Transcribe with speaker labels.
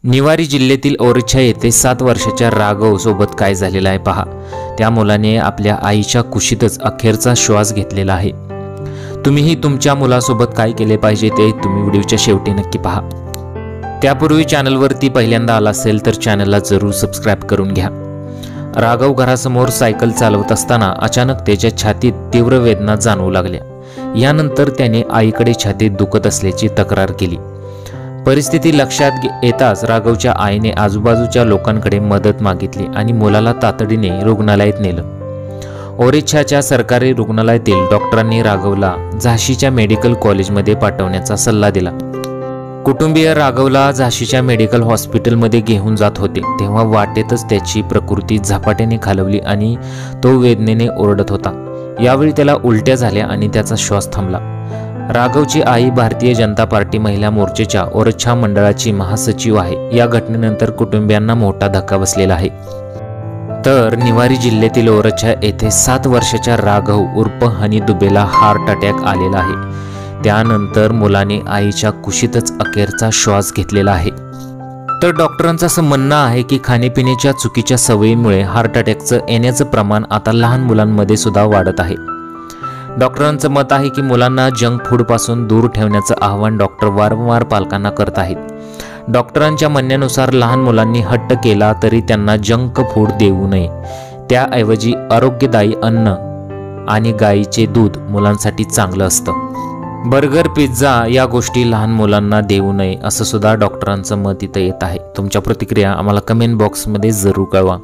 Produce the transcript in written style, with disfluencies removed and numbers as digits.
Speaker 1: निवारी जिल्ह्यातील ओरछा येथे 7 वर्षाच्या राघव सोबत काय झालेलं आहे पहा। त्या मुलाने आपल्या आईच्या कुशीतच अखेरचा श्वास घेतलेला आहे। तुम्हीही तुमच्या मुलासोबत काय केले पाहिजे ते तुम्ही व्हिडिओच्या शेवटी नक्की पहा। त्यापूर्वी चॅनलवरती पहिल्यांदा आला असेल तर चॅनलला जरूर सबस्क्राइब करून घ्या। राघव घरासमोर सायकल चालवत असताना अचानक त्याच्या छातीत तीव्र वेदना जाणवू लागल्या। यानंतर त्याने आईकडे छातीत दुखत असल्याची तक्रार केली। परिस्थिती लक्षात येताच राघवच्या आईने आजूबाजूच्या लोकांकडे मदत मागितली आणि मुलाला तातडीने रुग्णालयात नेलं। ओरछाच्या सरकारी रुग्णालयातील डॉक्टरांनी राघवला झाशीच्या मेडिकल कॉलेजमध्ये पाठवण्याचा सल्ला दिला। कुटुंबीय राघवला झाशीच्या मेडिकल हॉस्पिटलमध्ये घेऊन जात होते तेव्हा वाटेतच त्याची प्रकृती झपाट्याने खालवली आणि तो वेदनेने ओरडत होता। यावेळी त्याला उलट्या झाल्या आणि त्याचा श्वास थांबला। राघवची आई भारतीय जनता पार्टी महिला मोर्चाच्या ओरछा मंडळाची महासचिव आहे। या घटनेनंतर कुटुंबियांना मोठा धक्का बसलेला आहे। तर निवारी जिल्ह्यातील ओरछा येथे 7 वर्षाच्या राघव उर्फ हनी दुबेला हार्ट अटॅक आलेला आहे। त्यानंतर मुलाने आईच्या कुशीतच अखेरचा श्वास घेतलेला आहे। तर डॉक्टरांचं असं म्हणणं आहे की खाण्यापिण्याच्या चुकीच्या सवयीमुळे हार्ट अटॅकचं येण्याचं प्रमाण आता लहान मुलांमध्ये सुद्धा वाढत आहे। डॉक्टरांचं मत आहे की मुलांना जंक फूड पासून दूर ठेवण्याचं आवाहन डॉक्टर वारंवार पालकांना करत आहेत। डॉक्टरांच्या म्हणण्यानुसार लहान मुलांनी हट्ट केला तरी त्यांना जंक फूड देऊ नये, त्याऐवजी आरोग्यदायी अन्न आणि गाईचे दूध मुलांसाठी चांगलं असतं। बर्गर, पिझ्झा या गोष्टी लहान मुलांना देऊ नये असं सुद्धा डॉक्टरांचं मत इथं येत आहे। तुमच्या प्रतिक्रिया आम्हाला कमेंट बॉक्समध्ये जरूर कळवा।